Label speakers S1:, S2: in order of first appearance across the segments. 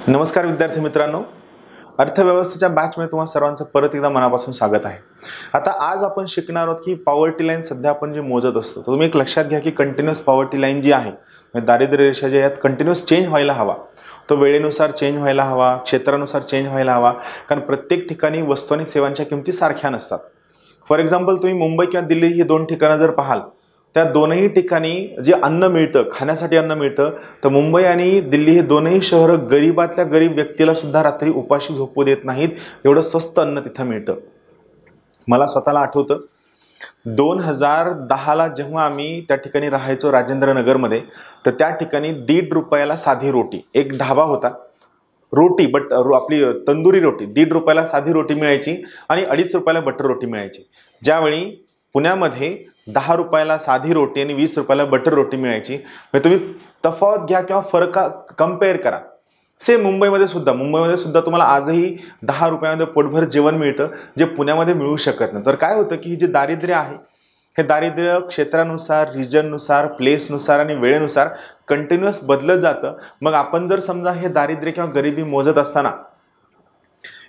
S1: नमस्कार विद्यार्थी मित्रांनो, अर्थव्यवस्थेच्या बॅचमध्ये तुम्हा सर्वांचं परत एकदा मनापासून स्वागत आहे। आता आज आपण शिकणार आहोत की पॉवर्टी लाईन सध्या आपण जे मोजत असतो, तर तुम्ही एक लक्षात घ्या की कंटिन्युअस पॉवर्टी लाईन जी आहे, दारिद्र्य रेषा जी आहे कंटिन्युअस चेंज व्हायला हवा। तो वेळेनुसार चेंज व्हायला हवा, क्षेत्रानुसार चेंज व्हायला हवा, कारण प्रत्येक ठिकाणी वस्तू आणि सेवांच्या किमती सारख्या नसतात। फॉर एक्झाम्पल तुम्ही मुंबई किंवा दिल्ली ही दोन ठिकाणं जर पाहाल, त्या दोनही ठिकाणी जे अन्न मिळतं, खाण्यासाठी अन्न मिळतं, तर मुंबई आणि दिल्ली हे दोनही शहर गरीबातल्या गरीब व्यक्तीला सुद्धा रात्री उपाशी झोपू देत नाहीत, एवढं स्वस्त अन्न तिथं मिळतं। मला स्वतःला आठवतं 2010ला जेव्हा आम्ही त्या ठिकाणी राहायचो राजेंद्र नगरमध्ये, तर त्या ठिकाणी 1.5 रुपयाला साधी रोटी, एक ढाबा होता, रोटी बट आपली तंदुरी रोटी 1.5 रुपयाला साधी रोटी मिळायची आणि 2.5 रुपयाला बटर रोटी मिळायची। ज्यावेळी पुण्यामध्ये 10 रुपयाला साधी रोटी आणि 20 रुपयाला बटर रोटी मिळायची। म्हणजे तुम्ही तफावत घ्या किंवा फरक कंपेअर करा। सेम मुंबईमध्ये सुद्धा तुम्हाला आजही 10 रुपयामध्ये पोटभर जेवण मिळतं, जे पुण्यामध्ये मिळू शकत नाही। तर काय होतं की हे जे दारिद्र्य आहे, हे दारिद्र्य क्षेत्रानुसार, रिजननुसार, प्लेसनुसार आणि वेळेनुसार कंटिन्युअस बदलत जातं। मग आपण जर समजा हे दारिद्र्य किंवा गरिबी मोजत असताना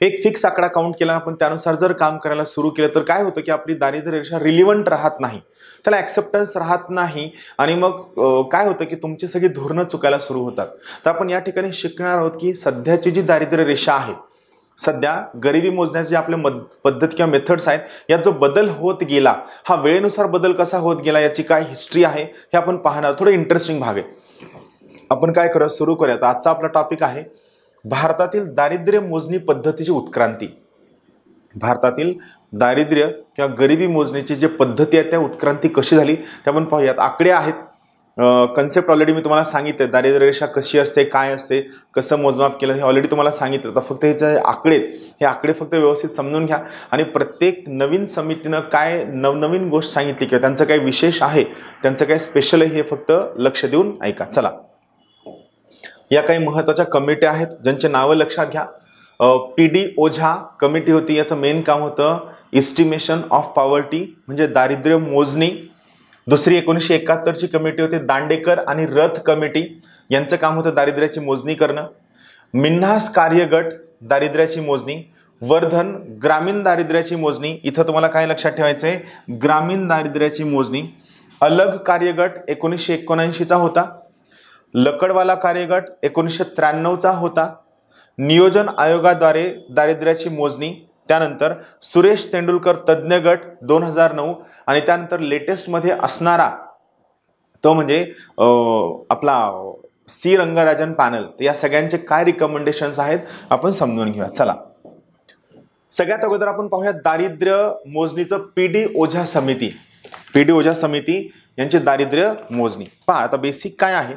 S1: एक फिक्स आकडा काउंट केला, आपण त्यानुसार जर काम करायला सुरू केलं, तर काय होतं की आपली दारिद्र्य रेषा रिलिव्हंट राहत नाही, त्याला ॲक्सेप्टन्स राहत नाही आणि मग काय होतं की तुमची सगळी धोरणं चुकायला सुरू होतात। तर आपण या ठिकाणी शिकणार आहोत की सध्याची जी दारिद्र्य रेषा आहे, सध्या गरिबी मोजण्याचे जे आपले पद्धत किंवा मेथड्स आहेत, यात जो बदल होत गेला, हा वेळेनुसार बदल कसा होत गेला, याची काय हिस्ट्री आहे हे आपण पाहणार। थोडं इंटरेस्टिंग भाग आहे। आपण काय करूया, सुरू करूया। तर आजचा आपला टॉपिक आहे भारतातील दारिद्र्य मोजणी पद्धतीची उत्क्रांती। भारतातील दारिद्र्य किंवा गरिबी मोजण्याची जे पद्धती आहे, त्या उत्क्रांती कशी झाली ते आपण पाहूयात। आकडे आहेत, कन्सेप्ट ऑलरेडी मी तुम्हाला सांगितलं, दारिद्र्य रेषा कशी असते, काय असते, कसं मोजमाप केलं हे ऑलरेडी तुम्हाला सांगितलं। तर फक्त हे जे आकडे, हे आकडे फक्त व्यवस्थित समजून घ्या आणि प्रत्येक नवीन समितीनं काय नवनवीन गोष्ट सांगितली किंवा त्यांचं काय विशेष आहे, त्यांचं काय स्पेशल आहे, हे फक्त लक्ष देऊन ऐका। चला, या काही महत्त्वाच्या कमिट्या आहेत, ज्यांचे नावं लक्षात घ्या। PD ओझा कमिटी होती, याचं मेन काम होतं इस्टिमेशन ऑफ पॉवर्टी, म्हणजे दारिद्र्य मोजणी। दुसरी 1971ची कमिटी होती दांडेकर आणि रथ कमिटी, यांचं काम होतं दारिद्र्याची मोजणी करणं। मिन्हास कार्यगट दारिद्र्याची मोजणी। वर्धन ग्रामीण दारिद्र्याची मोजणी, इथं तुम्हाला काय लक्षात ठेवायचं आहे, ग्रामीण दारिद्र्याची मोजणी। अलग कार्यगट 1979चा होता। लकडवाला कार्यगट 1993चा होता। नियोजन आयोगाद्वारे दारिद्र्याची मोजणी, त्यानंतर सुरेश तेंडुलकर तज्ञ गट 2009 आणि त्यानंतर लेटेस्ट मध्ये असणारा तो म्हणजे आपला सी रंगराजन पॅनल। तर या सगळ्यांचे काय रिकमेंडेशन्स आहेत आपण समजून घेऊया। चला, सगळ्यात अगोदर आपण पाहूया दारिद्र्य मोजणीचं PD ओझा समिती। PD ओझा समिती यांची दारिद्र्य मोजणी पहा। आता बेसिक काय आहे,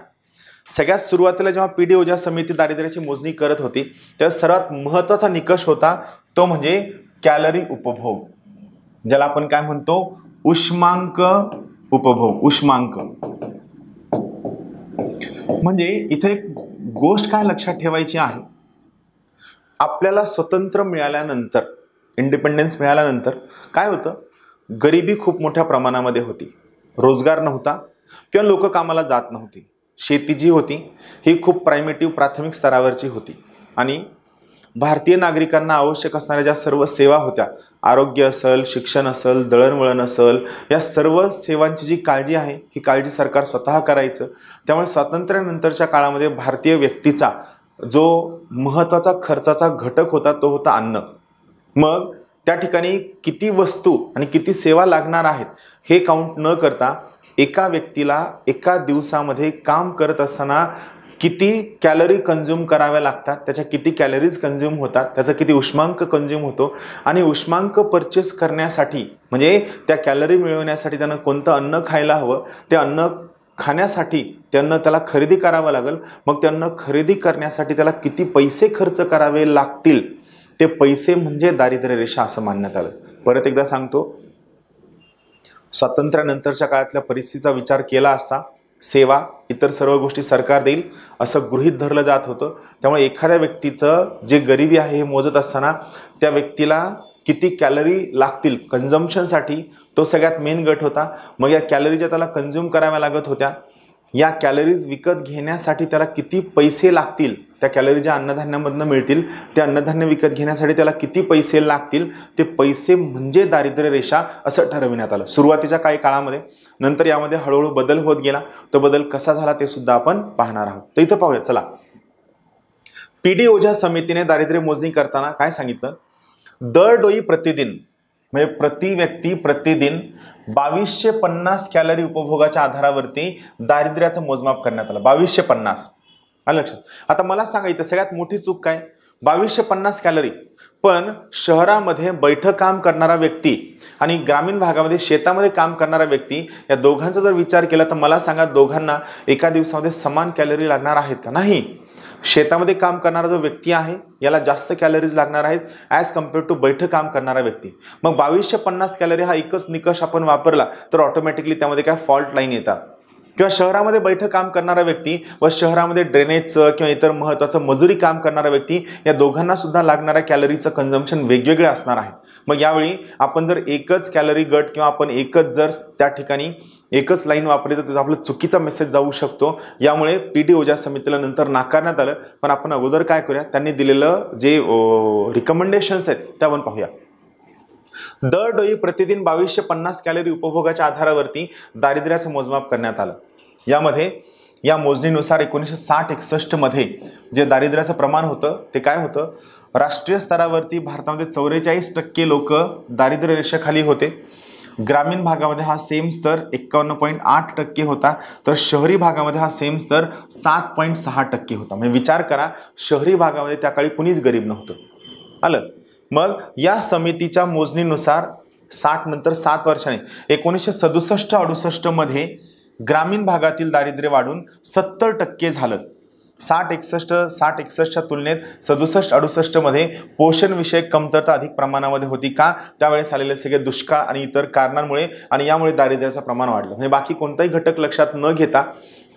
S1: सगळ्यात सुरुवातीला जेव्हा PD ओझा समिती दारिद्र्याची मोजणी करत होती, तेव्हा सर्वात महत्त्वाचा निकष होता तो म्हणजे कॅलरी उपभोग, ज्याला आपण काय म्हणतो, उष्मांक उपभोग। उष्मांक म्हणजे इथे एक गोष्ट काय लक्षात ठेवायची आहे, आपल्याला स्वतंत्र मिळाल्यानंतर, इंडिपेंडन्स मिळाल्यानंतर काय होतं, गरिबी खूप मोठ्या प्रमाणामध्ये होती, रोजगार नव्हता किंवा लोक कामाला जात नव्हती। शेती जी होती ही खूप प्रायमेटिव्ह प्राथमिक स्तरावरची होती आणि भारतीय नागरिकांना आवश्यक असणाऱ्या ज्या सर्व सेवा होत्या, आरोग्य असेल, शिक्षण असेल, दळणवळण असेल, या सर्व सेवांची जी काळजी आहे, ही काळजी सरकार स्वतः करायचं। त्यामुळे स्वातंत्र्यानंतरच्या काळामध्ये भारतीय व्यक्तीचा जो महत्त्वाचा खर्चाचा घटक होता, तो होता अन्न। मग त्या ठिकाणी किती वस्तू आणि किती सेवा लागणार आहेत हे काउंट न करता, एका व्यक्तीला एका दिवसामध्ये काम करत असताना किती कॅलरी कंझ्युम कराव्या लागतात, त्याच्या किती कॅलरीज कंझ्युम होतात, त्याचा किती उष्मांक कंझ्युम होतो आणि उष्मांक परचेस करण्यासाठी म्हणजे त्या कॅलरी मिळवण्यासाठी त्यानं कोणतं अन्न खायला हवं, ते अन्न खाण्यासाठी त्यांना त्याला खरेदी करावं लागेल। मग त्यांना खरेदी करण्यासाठी त्याला किती पैसे खर्च करावे लागतील, ते पैसे म्हणजे दारिद्र्य रेषा असं मानण्यात आलं। परत एकदा सांगतो, स्वातंत्र्यानंतरच्या काळातल्या परिस्थितीचा विचार केला असता सेवा इतर सर्व गोष्टी सरकार देईल असं गृहीत धरलं जात होतं। त्यामुळे एखाद्या व्यक्तीचं जे गरिबी आहे हे मोजत असताना त्या व्यक्तीला किती कॅलरी लागतील कंझम्पशनसाठी, तो सगळ्यात मेन गट होता। मग या कॅलरी ज्या त्याला कंझ्युम कराव्या लागत होत्या, या कॅलरीज विकत घेण्यासाठी त्याला किती पैसे लागतील, त्या कॅलरी ज्या अन्नधान्यामधून मिळतील त्या अन्नधान्य विकत घेण्यासाठी त्याला किती पैसे लागतील, ते पैसे म्हणजे दारिद्र्य रेषा असं ठरविण्यात आलं सुरुवातीच्या काही काळामध्ये. नंतर यामध्ये हळूहळू बदल होत गेला. तो बदल कसा झाला ते सुद्धा आपण पाहणार आहोत. तर इथं पाहूया चला. PD ओझा समितीने दारिद्र्य मोजणी करताना काय सांगितलं, दर डोई प्रतिदिन म्हणजे प्रति व्यक्ती प्रतिदिन 2250 कॅलरी उपभोगाच्या आधारावरती दारिद्र्याचं मोजमाप करण्यात आलं. 2250 आलं लक्षात. आता मला सांगा इथं सगळ्यात मोठी चूक काय, 2250 कॅलरी, पण शहरामध्ये बैठक काम करणारा व्यक्ती आणि ग्रामीण भागामध्ये शेतामध्ये काम करणारा व्यक्ती या दोघांचा जर विचार केला तर मला सांगा दोघांना एका दिवसामध्ये समान कॅलरी लागणार आहेत का? नाही. शेतामध्ये काम करणारा जो व्यक्ती आहे याला जास्त कॅलरीज लागणार आहेत ॲज कम्पेअर्ड टू बैठक काम करणारा व्यक्ती. मग 2250 कॅलरी हा एकच निकष आपण वापरला तर ऑटोमॅटिकली त्यामध्ये काय फॉल्ट लाईन येतात. किंवा शहरामध्ये बैठक काम करणारा व्यक्ती व शहरामध्ये ड्रेनेजचं किंवा इतर महत्त्वाचं मजुरी काम करणारा व्यक्ती या दोघांना सुद्धा लागणाऱ्या कॅलरीचं कन्झम्पशन वेगवेगळे असणार आहे. मग यावेळी आपण जर एकच कॅलरी गट किंवा आपण एकच जर त्या ठिकाणी एकच लाईन वापरली तर त्याचा आपला चुकीचा मेसेज जाऊ शकतो. यामुळे PD ओझा समितीला नंतर नाकारण्यात आलं. पण आपण अगोदर काय करूया, त्यांनी दिलेलं जे रिकमेंडेशन्स आहेत त्या आपण पाहूया. दर डोई प्रतिदिन 2250 कॅलरी उपभोगाच्या आधारावरती दारिद्र्याचं मोजमाप करण्यात आलं. यामध्ये या मोजणीनुसार 1960-61 मध्ये जे दारिद्र्याचं प्रमाण होतं ते काय होतं, राष्ट्रीय स्तरावरती भारतामध्ये 44% लोक दारिद्र्य रेषेखाली होते. ग्रामीण भागामध्ये हा सेम स्तर 51.8% होता, तर शहरी भागामध्ये हा सेम स्तर 7.6% होता. म्हणजे विचार करा, शहरी भागामध्ये त्या काळी कुणीच गरीब नव्हतं. आलं. मग या समितीच्या मोजणीनुसार 60 नंतर 7 वर्षांनी 1967-68 मध्ये ग्रामीण भागातील दारिद्र्य वाढून 70% झालं. 60-61च्या तुलनेत 67-68 मध्ये पोषण विषयक कमतरता अधिक प्रमाणामध्ये होती. का? त्यावेळेस आलेले सगळे दुष्काळ आणि इतर कारणांमुळे, आणि यामुळे दारिद्र्याचं प्रमाण वाढलं. म्हणजे बाकी कोणताही घटक लक्षात न घेता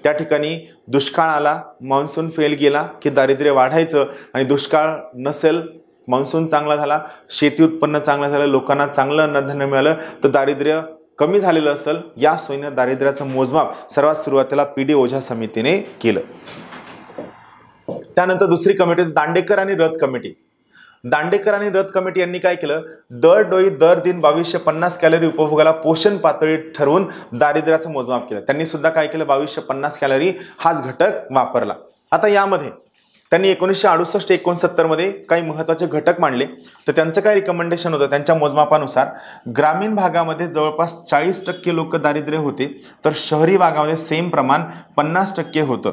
S1: त्या ठिकाणी दुष्काळ आला, मान्सून फेल गेला की दारिद्र्य वाढायचं, आणि दुष्काळ नसेल, मान्सून चांगला झाला, शेती उत्पन्न चांगलं झालं, लोकांना चांगलं अन्नधान्य मिळालं तर दारिद्र्य कमी झालेलं असेल. या सोयीनं दारिद्र्याचं मोजमाप सर्वात सुरुवातीला PD ओझा समितीने केलं. त्यानंतर दुसरी कमिटी दांडेकर आणि रथ कमिटी. दांडेकर आणि रथ कमिटी यांनी काय केलं, दर डोई दर दिन 2250 कॅलरी उपभोगाला पोषण पातळी ठरवून दारिद्र्याचं मोजमाप केलं. त्यांनी सुद्धा काय केलं, 2250 कॅलरी हाच घटक वापरला. आता यामध्ये त्यांनी 1968-69 मध्ये काही महत्त्वाचे घटक मांडले. तर त्यांचं काय रिकमेंडेशन होतं, त्यांच्या मोजमापानुसार ग्रामीण भागामध्ये जवळपास 40% लोक दारिद्र्य होते, तर शहरी भागामध्ये सेम प्रमाण 50% होतं.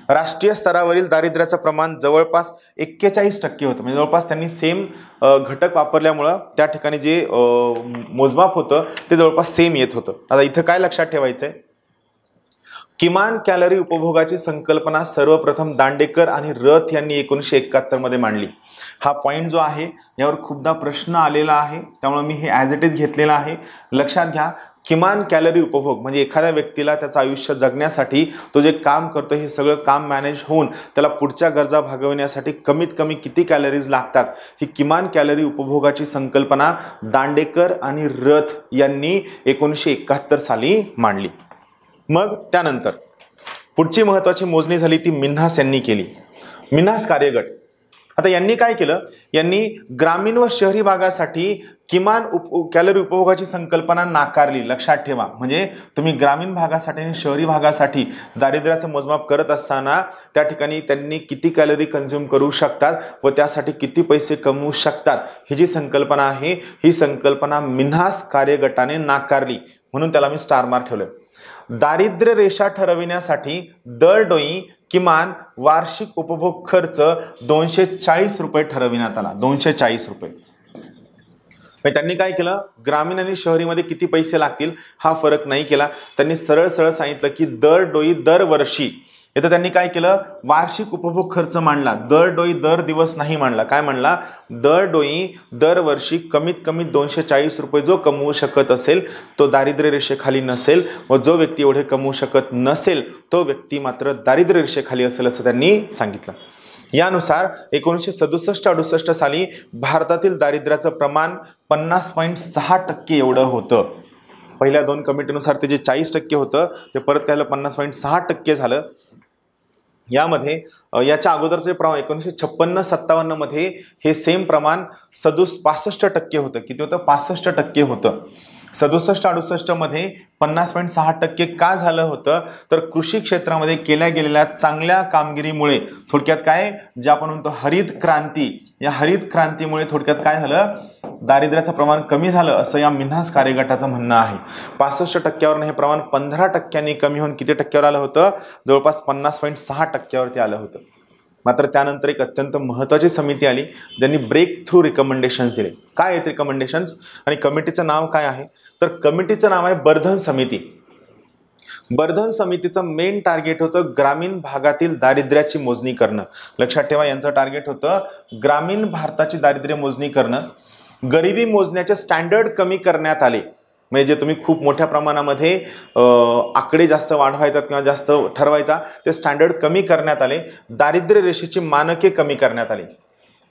S1: राष्ट्रीय स्तरावरील दारिद्र्याचं प्रमाण जवळपास 41% होतं. म्हणजे जवळपास त्यांनी सेम घटक वापरल्यामुळं त्या ठिकाणी जे मोजमाप होतं ते जवळपास सेम येत होतं. आता इथं काय लक्षात ठेवायचं आहे, किमान कॅलरी उपभोगाची संकल्पना सर्वप्रथम दांडेकर आणि रथ यांनी 1971 मध्ये मांडली. हा पॉइंट जो आहे यावर खूपदा प्रश्न आलेला आहे, त्यामुळे मी हे ॲज इट इज घेतलेला आहे. लक्षात घ्या, किमान कॅलरी उपभोग म्हणजे एखाद्या व्यक्तीला त्याचं आयुष्य जगण्यासाठी तो जे काम करतो हे सगळं काम मॅनेज होऊन त्याला पुढच्या गरजा भागविण्यासाठी कमीत कमी किती कॅलरीज लागतात, ही किमान कॅलरी उपभोगाची संकल्पना दांडेकर आणि रथ यांनी 1971 साली मांडली. मग त्यानंतर पुढची महत्त्वाची मोजणी झाली ती मिन्हास यांनी केली. मिन्हास कार्यगट. आता यांनी काय केलं, यांनी ग्रामीण व शहरी भागासाठी किमान कॅलरी उपभोगाची संकल्पना नाकारली. लक्षात ठेवा, म्हणजे तुम्ही ग्रामीण भागासाठी आणि शहरी भागासाठी दारिद्र्याचं मोजमाप करत असताना त्या ठिकाणी त्यांनी किती कॅलरी कंझ्युम करू शकतात व त्यासाठी किती पैसे कमवू शकतात ही जी संकल्पना आहे ही संकल्पना मिन्हास कार्यगटाने नाकारली, म्हणून त्याला मी स्टार मार्क ठेवलं. दारिद्र्य रेषा ठरविण्यासाठी दर डोई किमान वार्षिक उपभोग खर्च 240 रुपये ठरविण्यात आला. 240 रुपये. त्यांनी काय केलं, ग्रामीण आणि शहरीमध्ये किती पैसे लागतील हा फरक नाही केला. त्यांनी सरळ सरळ सांगितलं की दर डोई दर वर्षी, इथं त्यांनी काय केलं, वार्षिक उपभोग खर्च मांडला. दर डोई दर दिवस नाही मांडला. काय मांडला, दर डोई दर वर्षी कमीत कमी 240 रुपये जो कमवू शकत असेल तो दारिद्र्य रेषेखाली नसेल, व जो व्यक्ती एवढे कमवू शकत नसेल तो व्यक्ती मात्र दारिद्र्य रेषेखाली असेल असं त्यांनी सांगितलं. यानुसार 1967-68 साली भारतातील दारिद्र्याचं प्रमाण 50.6% एवढं होतं. पहिल्या 2 कमिटीनुसार ते जे 40% होतं ते परत काय झालं 50.6% झालं. यामध्ये याच्या अगोदरचे प्रमाण 1956-57 मध्ये हे सेम प्रमाण 65% होतं. किती होतं? 65% होतं. 67-68 मध्ये 50.6% का झालं होतं? तर कृषी क्षेत्रामध्ये केल्या गेलेल्या चांगल्या कामगिरीमुळे, थोडक्यात काय जे आपण म्हणतो हरित क्रांती, या हरित क्रांतीमुळे थोडक्यात काय झालं? दारिद्र्याचं प्रमाण कमी झालं असं या मिन्हास कार्यगटाचं म्हणणं आहे. 65%वरून हे प्रमाण 15% कमी होऊन किती टक्क्यावर आलं होतं? जवळपास 50.6% आलं होतं. मात्र त्यानंतर एक अत्यंत महत्त्वाची समिती आली, ज्यांनी ब्रेक थ्रू रिकमेंडेशन्स दिले. काय आहेत रिकमेंडेशन्स आणि कमिटीचं नाव काय आहे? तर कमिटीचं नाव आहे बर्धन समिती. बर्धन समितीचं मेन टार्गेट होतं ग्रामीण भागातील दारिद्र्याची मोजणी करणं. लक्षात ठेवा, यांचं टार्गेट होतं ग्रामीण भारताची दारिद्र्य मोजणी करणं. गरिबी मोजण्याचे स्टँडर्ड कमी करण्यात आले. म्हणजे जे तुम्ही खूप मोठ्या प्रमाणामध्ये आकडे जास्त वाढवायचा किंवा जास्त ठरवायचा, ते स्टँडर्ड कमी करण्यात आले. दारिद्र्य रेषेची मानके कमी करण्यात आली.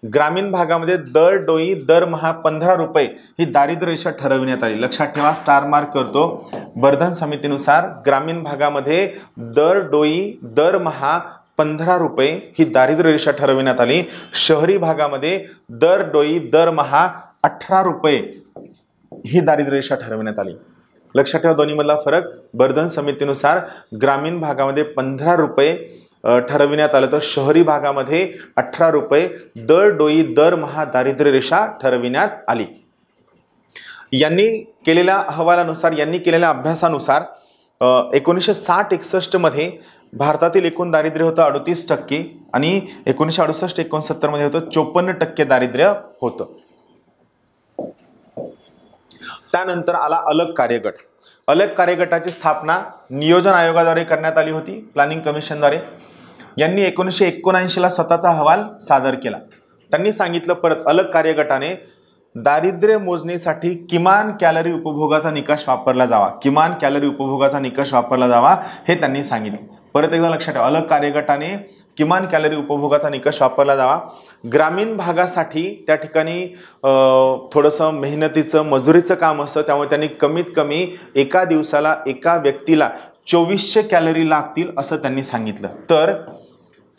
S1: ग्रामीण भागामध्ये दर डोई दरमहा 15 रुपये ही दारिद्र्य रेषा ठरविण्यात आली. लक्षात ठेवा, स्टार मार्क करतो. बर्धन समितीनुसार ग्रामीण भागामध्ये दर डोई दरमहा 15 रुपये ही दारिद्र्य रेषा ठरविण्यात आली. शहरी भागामध्ये दर डोई दरमहा 18 रुपये ही दारिद्र्य रेषा ठरविण्यात आली. लक्षात ठेवा दोन्हीमधला फरक. बर्धन समितीनुसार ग्रामीण भागामध्ये 15 रुपये ठरविण्यात आलं, तर शहरी भागामध्ये 18 रुपये दर डोई दरमहा दारिद्र्य रेषा ठरविण्यात आली. यांनी केलेल्या अहवालानुसार, यांनी केलेल्या अभ्यासानुसार 1960-61 मध्ये भारतातील एकूण दारिद्र्य होतं 38% आणि 1968-69 मध्ये होतं 54% दारिद्र्य होतं. त्यानंतर आला अलग कार्यगट. अलग कार्यगटाची स्थापना नियोजन आयोगाद्वारे करण्यात आली होती, प्लॅनिंग कमिशनद्वारे. यांनी 1979 स्वतःचा अहवाल सादर केला. त्यांनी सांगितलं परत अलग कार्यगटाने दारिद्र्य मोजणीसाठी किमान कॅलरी उपभोगाचा निकष वापरला जावा. किमान कॅलरी उपभोगाचा निकष वापरला जावा हे त्यांनी सांगितलं. परत एकदा लक्षात ठेवा, अलग कार्यगटाने किमान कॅलरी उपभोगाचा निकष वापरला जावा. ग्रामीण भागासाठी त्या ठिकाणी थोडंसं मेहनतीचं मजुरीचं काम असतं, त्यामुळे त्यांनी कमीत कमी एका दिवसाला एका व्यक्तीला 2400 कॅलरी लागतील असं त्यांनी सांगितलं. तर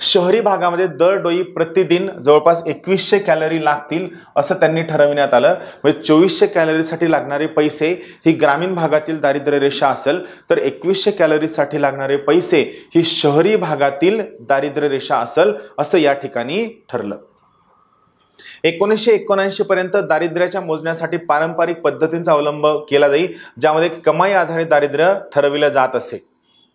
S1: शहरी भागामध्ये दर डोई प्रतिदिन जवळपास 2100 कॅलरी लागतील असं त्यांनी ठरविण्यात आलं. म्हणजे 2400 कॅलरीसाठी लागणारे पैसे ही ग्रामीण भागातील दारिद्र्य रेषा असेल, तर 2100 कॅलरीसाठी लागणारे पैसे ही शहरी भागातील दारिद्र्य रेषा असेल असं या ठिकाणी ठरलं. 1979 पर्यंत दारिद्र्याच्या मोजण्यासाठी पारंपरिक पद्धतींचा अवलंब केला जाईल, ज्यामध्ये कमाई आधारित दारिद्र्य ठरविलं जात असे.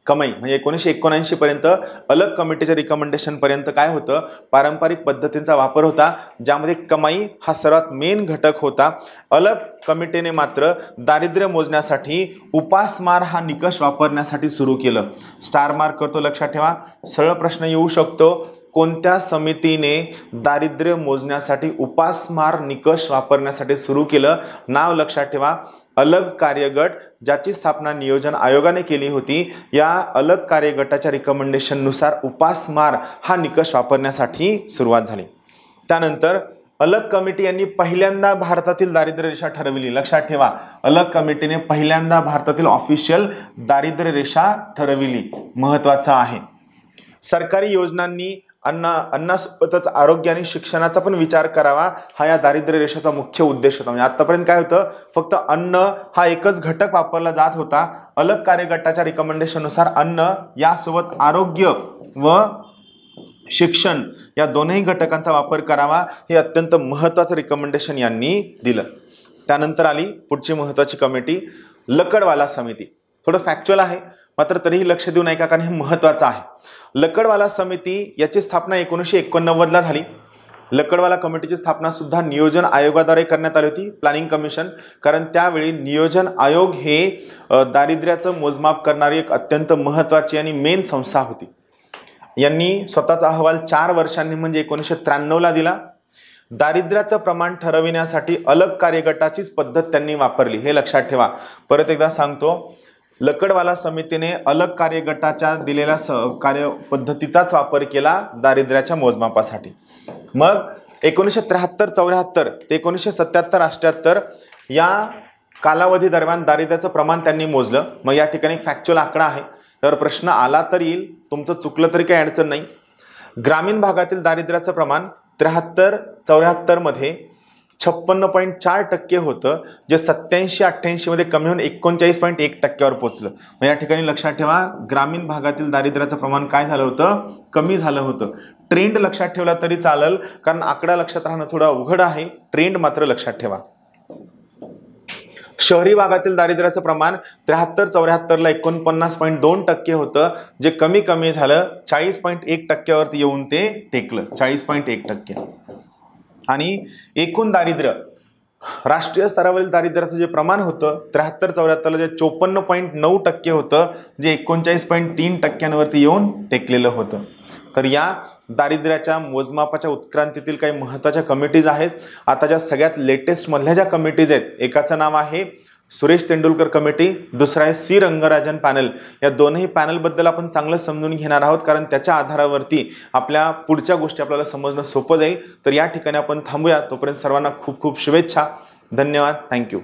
S1: कमाई म्हणजे 1979 पर्यंत अलग कमिटीच्या रिकमेंडेशन पर्यंत काय होतं? पारंपरिक पद्धतींचा वापर होता, ज्यामध्ये कमाई हा सर्वात मेन घटक होता. अलग कमिटीने मात्र दारिद्र्य मोजण्यासाठी उपासमार हा निकष वापरण्यासाठी सुरू केलं. स्टार मार्क करतो, लक्षात ठेवा. सरळ प्रश्न येऊ शकतो, कोणत्या समितीने दारिद्र्य मोजण्यासाठी उपासमार निकष वापरण्यासाठी सुरू केलं? नाव लक्षात ठेवा, अलग कार्यगट, ज्याची स्थापना नियोजन आयोगाने केली होती. या अलग कार्यगटाच्या रिकमेंडेशननुसार उपासमार हा निकष वापरण्यासाठी सुरुवात झाली. त्यानंतर अलग कमिटी यांनी पहिल्यांदा भारतातील दारिद्र्य रेषा ठरवली. लक्षात ठेवा, अलग कमिटीने पहिल्यांदा भारतातील ऑफिशियल दारिद्र्य रेषा ठरवली. महत्त्वाचं आहे. सरकारी योजनांनी अन्नासोबतच आरोग्य आणि शिक्षणाचा पण विचार करावा, हा या दारिद्र्य रेषेचा मुख्य उद्देश होता. म्हणजे आतापर्यंत काय होतं? फक्त अन्न हा एकच घटक वापरला जात होता. अलग कार्यगटाच्या रिकमेंडेशननुसार अन्न यासोबत आरोग्य व शिक्षण या दोन्ही घटकांचा वापर करावा, हे अत्यंत महत्त्वाचं रिकमेंडेशन यांनी दिलं. त्यानंतर आली पुढची महत्त्वाची कमिटी, लकडवाला समिती. थोडं फॅक्च्युअल आहे, मात्र तरीही लक्ष देऊन ऐका, कारण हे महत्त्वाचं आहे. लकडवाला समिती याची स्थापना 1989 ला झाली. लकडवाला कमिटीची स्थापना सुद्धा नियोजन आयोगाद्वारे करण्यात आली होती, प्लॅनिंग कमिशन. कारण त्यावेळी नियोजन आयोग हे दारिद्र्याचं मोजमाप करणारी एक अत्यंत महत्त्वाची आणि मेन संस्था होती. यांनी स्वतःचा अहवाल 4 वर्षांनी म्हणजे 1993 ला दिला. दारिद्र्याचं प्रमाण ठरविण्यासाठी अलग कार्यगटाचीच पद्धत त्यांनी वापरली, हे लक्षात ठेवा. परत एकदा सांगतो, लकडवाला समितीने अलग कार्यगटाच्या दिलेल्या कार्यपद्धतीचाच वापर केला दारिद्र्याच्या मोजमापासाठी. मग 1973-74 ते 1977-78 या कालावधी दरम्यान दारिद्र्याचं प्रमाण त्यांनी मोजलं. मग या ठिकाणी एक फॅक्च्युअल आकडा आहे, तर प्रश्न आला तर येईल, तुमचं चुकलं तरी काही अडचण नाही. ग्रामीण भागातील दारिद्र्याचं प्रमाण 73-74 मध्ये 56.4% होतं, जे 87-88 मध्ये कमी होऊन 39.1% पोहोचलं. मग या ठिकाणी लक्षात ठेवा, ग्रामीण भागातील दारिद्र्याचं प्रमाण काय झालं होतं, कमी झालं होतं. ट्रेंड लक्षात ठेवला तरी चालेल, कारण आकडा लक्षात राहणं थोडं अवघड आहे. ट्रेंड मात्र लक्षात ठेवा. शहरी भागातील दारिद्र्याचं प्रमाण 73-74 ला 49.2% होतं, जे कमी कमी झालं 40.1% वरती येऊन ते टेकलं, 40.1%. आणि एकूण दारिद्र्य, राष्ट्रीय स्तरावरील दारिद्र्याचं जे प्रमाण होतं 73-74 ला जे 54.9% होतं, जे 39.3% वरती येऊन टेकलेलं होतं. तर या दारिद्र्याच्या मोजमापाच्या उत्क्रांतीतील काही महत्त्वाच्या कमिटीज आहेत. आता ज्या सगळ्यात लेटेस्ट मधल्या ज्या कमिटीज आहेत, एकाचं नाव आहे सुरेश तेंडुलकर कमिटी, दुसरा आहे सी रंगराजन पॅनल. या दोनही पॅनलबद्दल आपण चांगलं समजून घेणार आहोत, कारण त्याच्या आधारावरती आपल्या पुढच्या गोष्टी आपल्याला समजणं सोपं जाईल. तर या ठिकाणी आपण थांबूया. तोपर्यंत सर्वांना खूप खूप शुभेच्छा. धन्यवाद. थँक्यू.